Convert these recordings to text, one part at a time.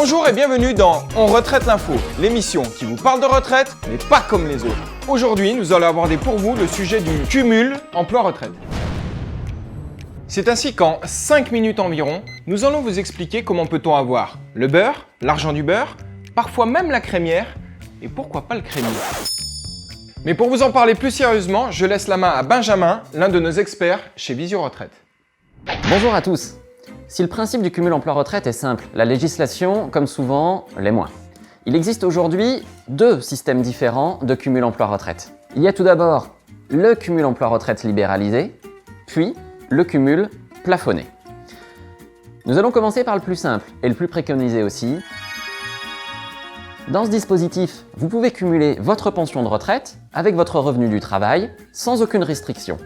Bonjour et bienvenue dans On retraite l'info, l'émission qui vous parle de retraite, mais pas comme les autres. Aujourd'hui, nous allons aborder pour vous le sujet du cumul emploi-retraite. C'est ainsi qu'en 5 minutes environ, nous allons vous expliquer comment peut-on avoir le beurre, l'argent du beurre, parfois même la crémière, et pourquoi pas le crémier. Mais pour vous en parler plus sérieusement, je laisse la main à Benjamin, l'un de nos experts chez Visio Retraite. Bonjour à tous. Si le principe du cumul emploi-retraite est simple, la législation, comme souvent, l'est moins. Il existe aujourd'hui 2 systèmes différents de cumul emploi-retraite. Il y a tout d'abord le cumul emploi-retraite libéralisé, puis le cumul plafonné. Nous allons commencer par le plus simple et le plus préconisé aussi. Dans ce dispositif, vous pouvez cumuler votre pension de retraite avec votre revenu du travail sans aucune restriction,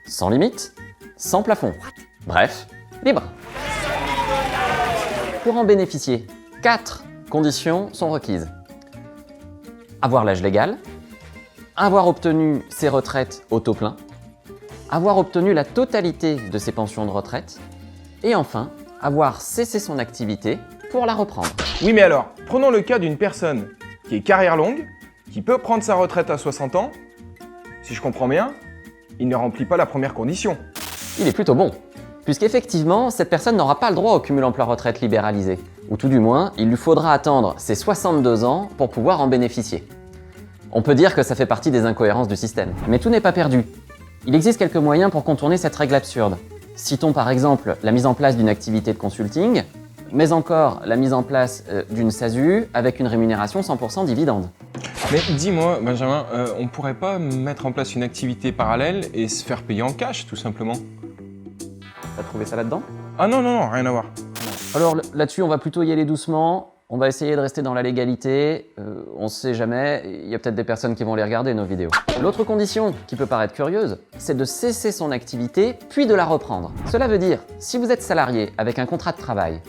sans limite, sans plafond. Bref, libre. Pour en bénéficier, 4 conditions sont requises. Avoir l'âge légal, avoir obtenu ses retraites au taux plein, avoir obtenu la totalité de ses pensions de retraite, et enfin, avoir cessé son activité pour la reprendre. Oui, mais alors, prenons le cas d'une personne qui est carrière longue, qui peut prendre sa retraite à 60 ans. Si je comprends bien, il ne remplit pas la première condition. Il est plutôt bon, puisqu'effectivement, cette personne n'aura pas le droit au cumul emploi-retraite libéralisé, ou tout du moins, il lui faudra attendre ses 62 ans pour pouvoir en bénéficier. On peut dire que ça fait partie des incohérences du système, mais tout n'est pas perdu. Il existe quelques moyens pour contourner cette règle absurde. Citons par exemple la mise en place d'une activité de consulting, mais encore la mise en place d'une SASU avec une rémunération 100% dividende. Mais dis-moi, Benjamin, on pourrait pas mettre en place une activité parallèle et se faire payer en cash, tout simplement? T'as trouvé ça là-dedans? Ah non, rien à voir. Alors là-dessus, on va plutôt y aller doucement. On va essayer de rester dans la légalité. On sait jamais, il y a peut-être des personnes qui vont les regarder, nos vidéos. L'autre condition, qui peut paraître curieuse, c'est de cesser son activité, puis de la reprendre. Cela veut dire, si vous êtes salarié avec un contrat de travail,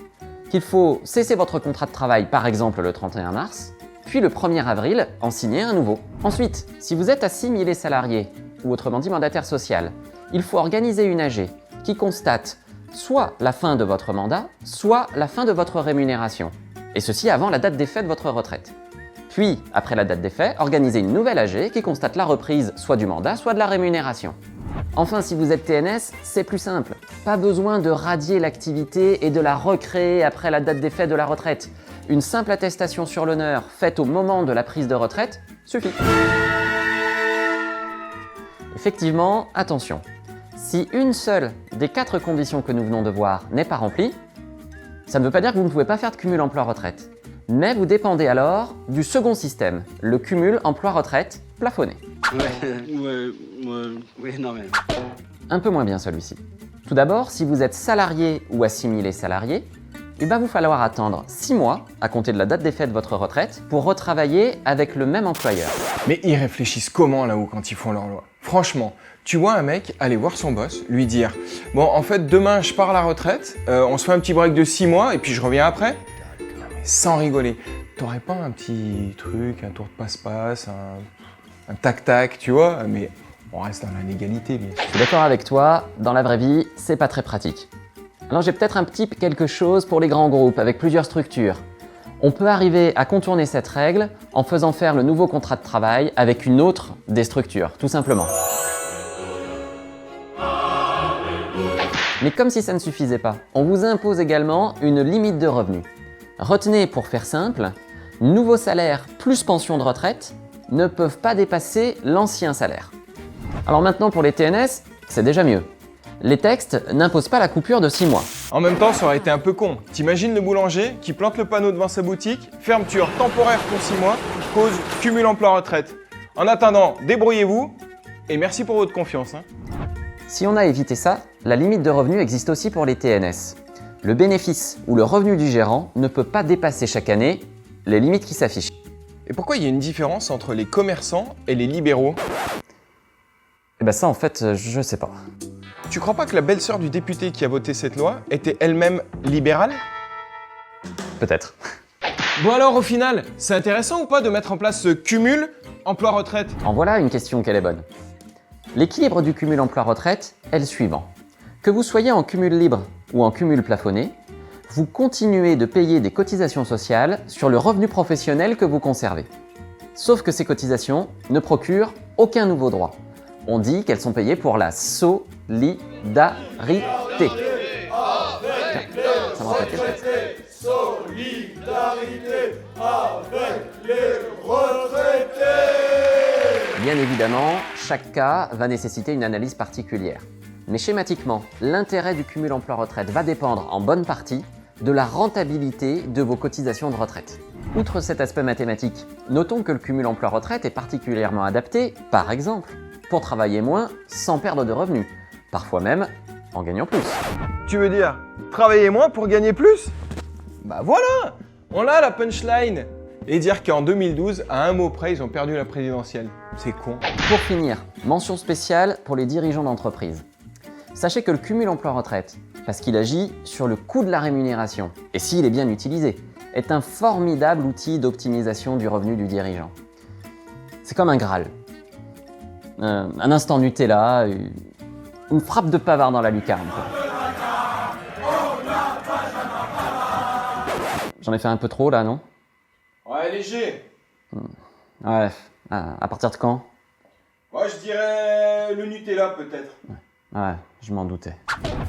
qu'il faut cesser votre contrat de travail, par exemple le 31 mars, puis le 1er avril, en signer un nouveau. Ensuite, si vous êtes assimilé salarié, ou autrement dit mandataire social, il faut organiser une AG qui constate soit la fin de votre mandat, soit la fin de votre rémunération. Et ceci avant la date d'effet de votre retraite. Puis, après la date d'effet, organisez une nouvelle AG qui constate la reprise soit du mandat, soit de la rémunération. Enfin, si vous êtes TNS, c'est plus simple. Pas besoin de radier l'activité et de la recréer après la date d'effet de la retraite. Une simple attestation sur l'honneur faite au moment de la prise de retraite suffit. Effectivement, attention. Si une seule des 4 conditions que nous venons de voir n'est pas remplie, ça ne veut pas dire que vous ne pouvez pas faire de cumul emploi-retraite. Mais vous dépendez alors du second système, le cumul emploi-retraite plafonné. Ouais, non mais... Un peu moins bien celui-ci. Tout d'abord, si vous êtes salarié ou assimilé salarié, il va vous falloir attendre 6 mois à compter de la date d'effet de votre retraite pour retravailler avec le même employeur. Mais ils réfléchissent comment là-haut quand ils font leur loi? Franchement, tu vois un mec aller voir son boss, lui dire « Bon, en fait, demain, je pars à la retraite, on se fait un petit break de 6 mois et puis je reviens après ?» Non mais sans rigoler, t'aurais pas un petit truc, un tour de passe-passe, un tac-tac, tu vois? Mais on reste dans la légalité, bien sûr. Je suis d'accord avec toi, dans la vraie vie, c'est pas très pratique. Alors j'ai peut-être un petit quelque chose pour les grands groupes avec plusieurs structures. On peut arriver à contourner cette règle en faisant faire le nouveau contrat de travail avec une autre des structures, tout simplement. Mais comme si ça ne suffisait pas, on vous impose également une limite de revenus. Retenez, pour faire simple, nouveau salaire plus pension de retraite ne peuvent pas dépasser l'ancien salaire. Alors maintenant pour les TNS, c'est déjà mieux. Les textes n'imposent pas la coupure de 6 mois. En même temps, ça aurait été un peu con. T'imagines le boulanger qui plante le panneau devant sa boutique, fermeture temporaire pour 6 mois, cause cumul emploi-retraite. En attendant, débrouillez-vous et merci pour votre confiance. Si on a évité ça, la limite de revenus existe aussi pour les TNS. Le bénéfice ou le revenu du gérant ne peut pas dépasser chaque année les limites qui s'affichent. Et pourquoi il y a une différence entre les commerçants et les libéraux? Eh ben ça en fait, je sais pas. Tu crois pas que la belle-sœur du député qui a voté cette loi était elle-même libérale? Peut-être. Bon alors au final, c'est intéressant ou pas de mettre en place ce cumul emploi-retraite? En voilà une question qu'elle est bonne. L'équilibre du cumul emploi-retraite est le suivant. Que vous soyez en cumul libre ou en cumul plafonné, vous continuez de payer des cotisations sociales sur le revenu professionnel que vous conservez. Sauf que ces cotisations ne procurent aucun nouveau droit. On dit qu'elles sont payées pour la solidarité. Tiens, ça me rappelle quelque chose. Solidarité avec les retraités. Bien évidemment, chaque cas va nécessiter une analyse particulière. Mais schématiquement, l'intérêt du cumul emploi-retraite va dépendre en bonne partie de la rentabilité de vos cotisations de retraite. Outre cet aspect mathématique, notons que le cumul emploi-retraite est particulièrement adapté, par exemple, pour travailler moins sans perdre de revenus, parfois même en gagnant plus. Tu veux dire travailler moins pour gagner plus? Bah voilà, on a la punchline. Et dire qu'en 2012, à un mot près, ils ont perdu la présidentielle. C'est con. Pour finir, mention spéciale pour les dirigeants d'entreprise. Sachez que le cumul emploi-retraite, parce qu'il agit sur le coût de la rémunération, et s'il est bien utilisé, est un formidable outil d'optimisation du revenu du dirigeant. C'est comme un Graal. Un instant Nutella, une frappe de pavard dans la lucarne. J'en ai fait un peu trop là, non? Ouais, léger. Ouais, à partir de quand? Ouais, je dirais le Nutella peut-être. Ouais, je m'en doutais.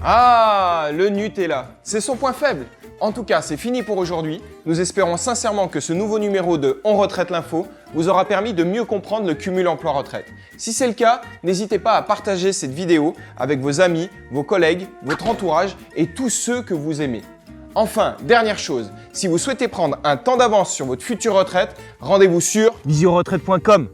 Ah, le Nutella, c'est son point faible. En tout cas, c'est fini pour aujourd'hui. Nous espérons sincèrement que ce nouveau numéro de On Retraite l'Info vous aura permis de mieux comprendre le cumul emploi-retraite. Si c'est le cas, n'hésitez pas à partager cette vidéo avec vos amis, vos collègues, votre entourage et tous ceux que vous aimez. Enfin, dernière chose, si vous souhaitez prendre un temps d'avance sur votre future retraite, rendez-vous sur visioretraite.com.